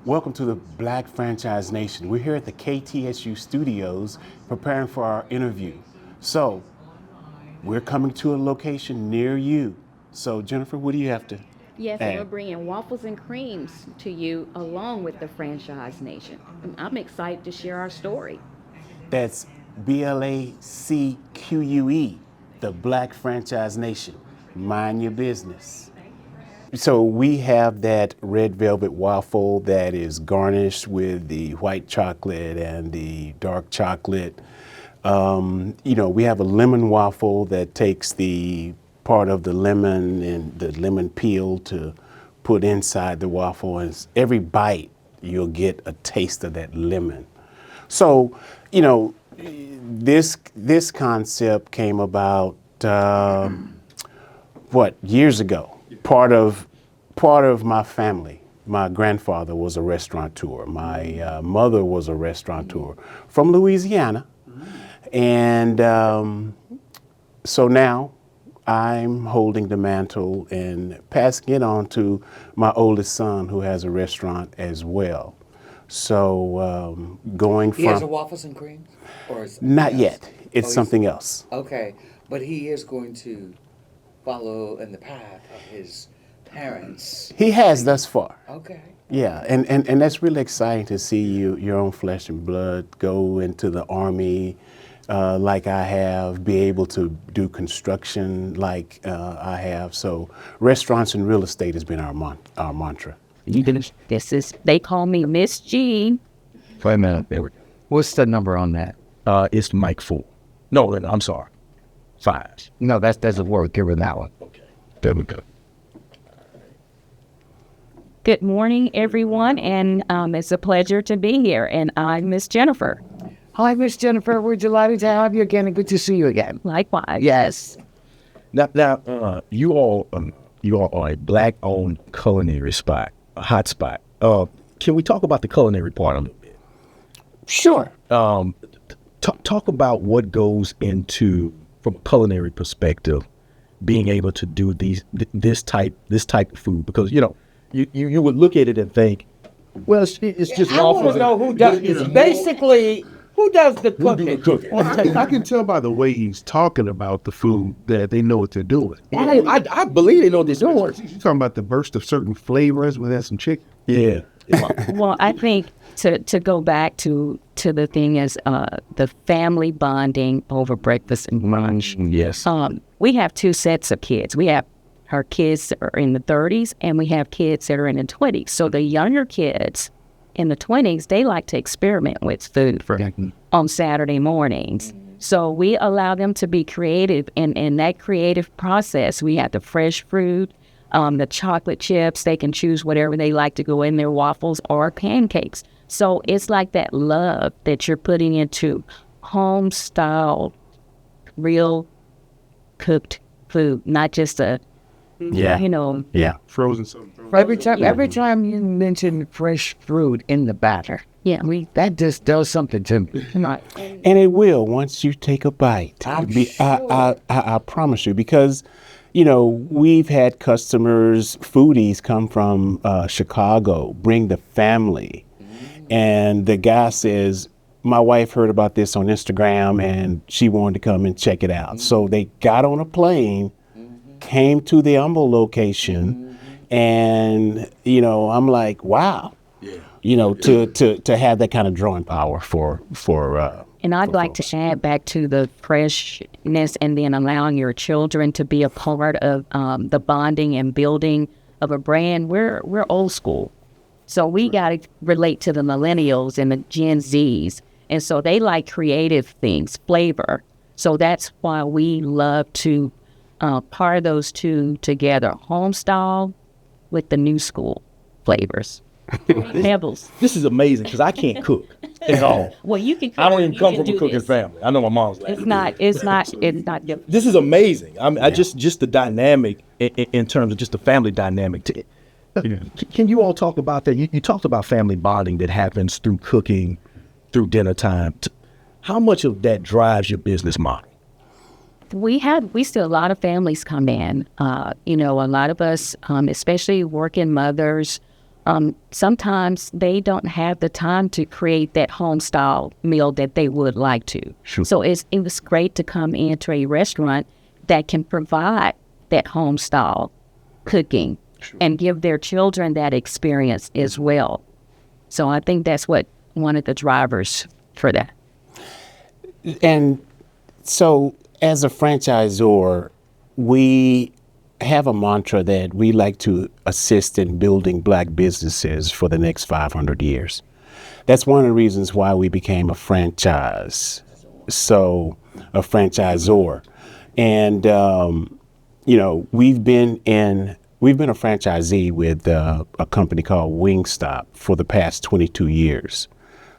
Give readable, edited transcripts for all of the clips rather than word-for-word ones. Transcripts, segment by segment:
Welcome to the Black Franchise Nation. We're here at the KTSU studios preparing for our interview. So, we're coming to a location near you. So, Jennifer, what do you have to Yes, and we're add? bringing Waffles and Creamz to you along with the Franchise Nation. And I'm excited to share our story. That's BLACQUE, the Black Franchise Nation. Mind your business. So we have that red velvet waffle that is garnished with the white chocolate and the dark chocolate. We have a lemon waffle that takes the part of the lemon and the lemon peel to put inside the waffle. And every bite, you'll get a taste of that lemon. So, this concept came about years ago. Part of my family. My grandfather was a restaurateur. My mother was a restaurateur from Louisiana, and so now I'm holding the mantle and passing it on to my oldest son, who has a restaurant as well. So going He has a from waffles and cream, or is not yes? yet, it's he's- something else. Okay, but he is going to follow in the path of his parents. He has thus far. Okay. Yeah, and that's really exciting to see your own flesh and blood go into the Army like I have, be able to do construction like I have. So restaurants and real estate has been our mantra. They call me Miss G. Wait a minute. There we go. What's the number on that? It's Mike 4. No, I'm sorry. 5. No, that doesn't work. Give her that one. Okay. There we go. Good morning, everyone, and it's a pleasure to be here. And I'm Miss Jennifer. Hi, Miss Jennifer. We're delighted to have you again and good to see you again. Likewise. Yes. Now, you all are a black-owned culinary spot, a hot spot. Can we talk about the culinary part a little bit? Sure. Talk about what goes into, from a culinary perspective, being able to do this type of food, because you would look at it and think, well, it's just I want waffles. to know who does. It's basically who does the cooking. I can tell by the way he's talking about the food that they know what they're doing. I believe they know what they're doing. You're talking about the burst of certain flavors with that some chicken. Yeah. Well, I think to go back to the thing is the family bonding over breakfast and lunch. Yes. We have two sets of kids. We have our kids that are in the 30s, and we have kids that are in the 20s. So the younger kids in the 20s, they like to experiment with food on Saturday mornings. So we allow them to be creative. And in that creative process, we have the fresh fruit, the chocolate chips. They can choose whatever they like to go in their waffles or pancakes. So it's like that love that you're putting into home-style, real cooked food, not just a, Yeah. Yeah. Frozen something. Every time you mention fresh fruit in the batter, yeah. that just does something to me. And it will once you take a bite. I promise you, because we've had customers, foodies come from Chicago, bring the family, and the guy says, my wife heard about this on Instagram and she wanted to come and check it out. So they got on a plane, came to the Humble location, and I'm like, wow. To have that kind of drawing power for And I'd like to add back to the freshness and then allowing your children to be a part of the bonding and building of a brand. We're old school. So we got to relate to the millennials and the Gen Zs. And so they like creative things, flavor. So that's why we love to part of those two together, home style with the new school flavers. Pebbles. This is amazing because I can't cook at all. Well, you can cook. I don't even You come can from a do cooking this. family. I know my mom's like, It's not different. this is amazing. I just the dynamic in terms of just the family dynamic. Can you all talk about that? You talked about family bonding that happens through cooking, through dinner time. How much of that drives your business model? We still a lot of families come in. A lot of us, especially working mothers, sometimes they don't have the time to create that home style meal that they would like to. Sure. So it was great to come into a restaurant that can provide that home style cooking and give their children that experience as well. So I think that's what one of the drivers for that. And so as a franchisor, we have a mantra that we like to assist in building Black businesses for the next 500 years. That's one of the reasons why we became a franchise, so a franchisor. And, we've been a franchisee with a company called Wingstop for the past 22 years.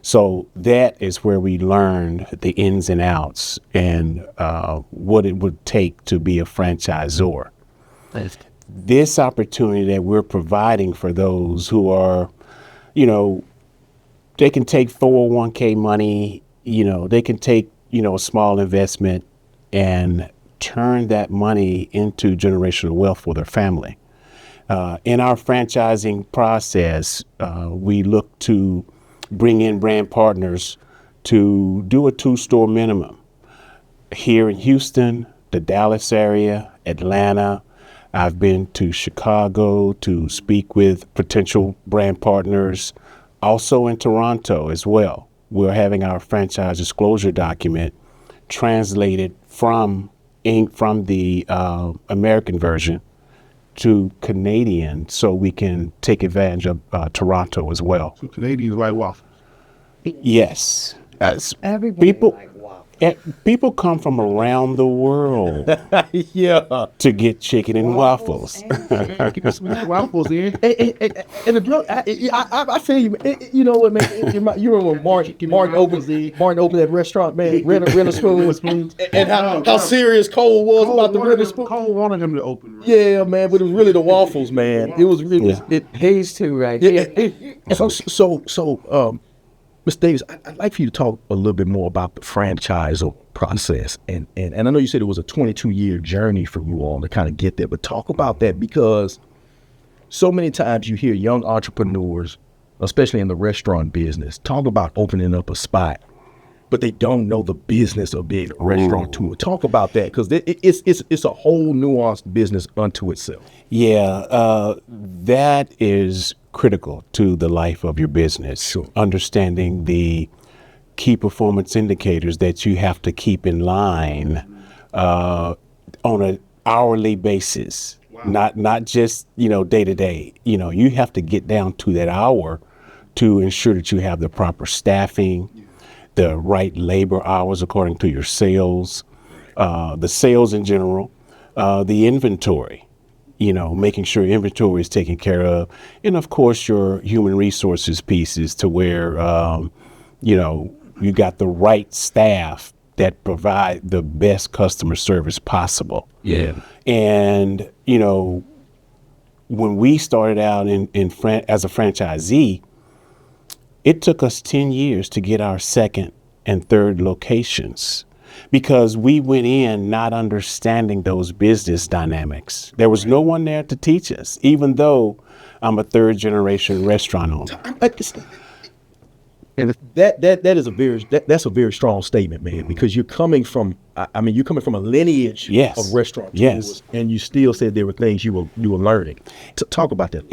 So that is where we learned the ins and outs and what it would take to be a franchisor. This opportunity that we're providing for those who are, they can take 401k money, they can take, a small investment and turn that money into generational wealth for their family. In our franchising process, we look to bring in brand partners to do a 2-store minimum here in Houston, the Dallas area, Atlanta. I've been to Chicago to speak with potential brand partners, also in Toronto as well. We're having our franchise disclosure document translated from the American version to Canadian so we can take advantage of Toronto as well. So Canadians like waffles. Yes. Everybody People come from around the world Yeah. to get chicken and waffles. Give us some waffles in. And the drug, I feel you. You know what, man? You remember when Martin opened that restaurant, man? Rent a spoon. And how serious Cole was about the rent a spoon. Cole wanted him to open. Yeah, man, but it was really the waffles, man. It was really pays too, right? So, Mr. Davis, I'd like for you to talk a little bit more about the franchise process. And I know you said it was a 22-year journey for you all to kind of get there, but talk about that, because so many times you hear young entrepreneurs, especially in the restaurant business, talk about opening up a spot, but they don't know the business of being a restaurateur. Talk about that, because it's a whole nuanced business unto itself. Yeah, that is critical to the life of your business. Sure. Understanding The key performance indicators that you have to keep in line on an hourly basis, not just day to day. You have to get down to that hour to ensure that you have the proper staffing, the right labor hours according to your sales, the sales in general, the inventory. Making sure inventory is taken care of. And of course, your human resources pieces to where, you got the right staff that provide the best customer service possible. Yeah. And, when we started out as a franchisee, it took us 10 years to get our second and third locations, because we went in not understanding those business dynamics. There was no one there to teach us, even though I'm a third generation restaurant owner. And that's a very strong statement, man, because you're coming from a lineage of restaurateurs, and you still said there were things you were learning. Talk about that.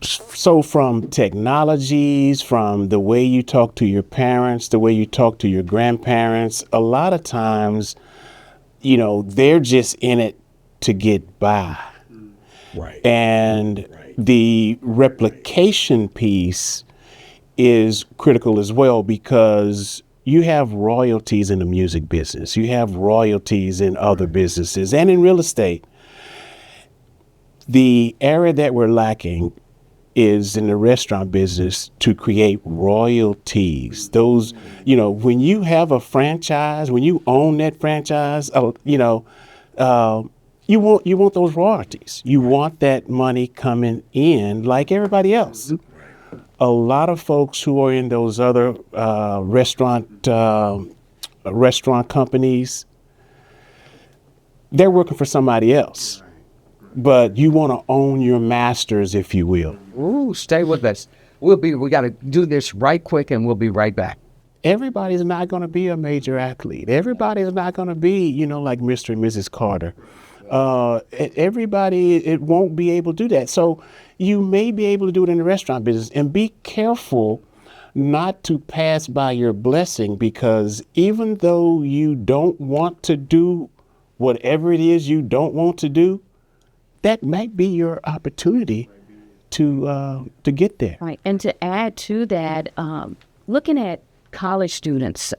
So from technologies, from the way you talk to your parents, the way you talk to your grandparents, a lot of times, they're just in it to get by. Right. And the replication piece is critical as well, because you have royalties in the music business. You have royalties in other businesses and in real estate. The area that we're lacking is in the restaurant business to create royalties. Those, when you have a franchise, when you own that franchise, you want those royalties. You want that money coming in like everybody else. A lot of folks who are in those other restaurant companies, they're working for somebody else. but you want to own your masters, if you will. Ooh, stay with us. We got to do this right quick and we'll be right back. Everybody's not going to be a major athlete. Everybody's not going to be, like Mr. and Mrs. Carter. Everybody, it won't be able to do that. So you may be able to do it in the restaurant business, and be careful not to pass by your blessing, because even though you don't want to do whatever it is you don't want to do, that might be your opportunity to get there. Right. And to add to that, looking at college students,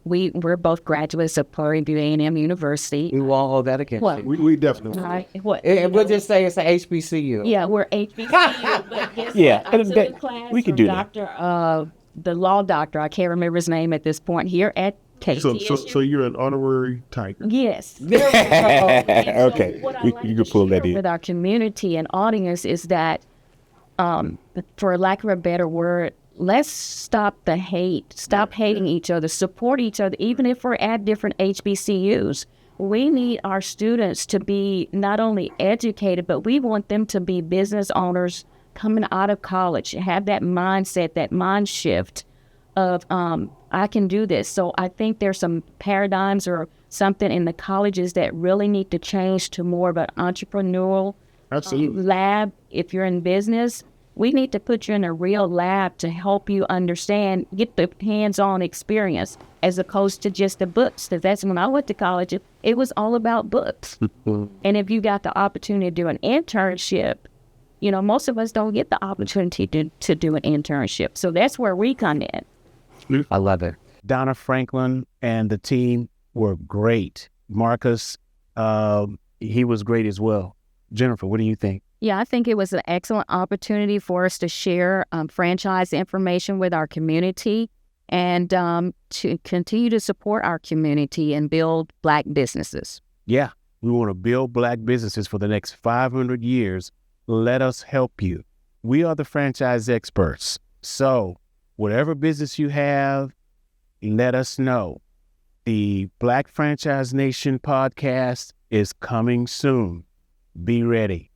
we're both graduates of Prairie View A&M University. We won't hold that against What? you. We definitely. Right. What? And we'll just say it's an HBCU. Yeah, we're HBCU. But guess Yeah, what? I and took that- a class we could from do that. the law doctor. I can't remember his name at this point here at KTSU. So you're an honorary tiger. Yes. Okay, What I you like can to pull that share in. with our community and audience is that, for lack of a better word, let's stop the hate. Stop hating each other. Support each other, even if we're at different HBCUs. We need our students to be not only educated, but we want them to be business owners coming out of college, have that mindset, that mind shift of I can do this. So I think there's some paradigms or something in the colleges that really need to change to more of an entrepreneurial Absolutely. lab. If you're in business, we need to put you in a real lab to help you understand, get the hands-on experience as opposed to just the books. Because that's when I went to college, it was all about books. And if you got the opportunity to do an internship, most of us don't get the opportunity to do an internship. So that's where we come in. I love it. Donna Franklin and the team were great. Marcus, he was great as well. Jennifer, what do you think? Yeah, I think it was an excellent opportunity for us to share franchise information with our community and to continue to support our community and build Black businesses. Yeah, we want to build Black businesses for the next 500 years. Let us help you. We are the franchise experts. So whatever business you have, let us know. The Black Franchise Nation podcast is coming soon. Be ready.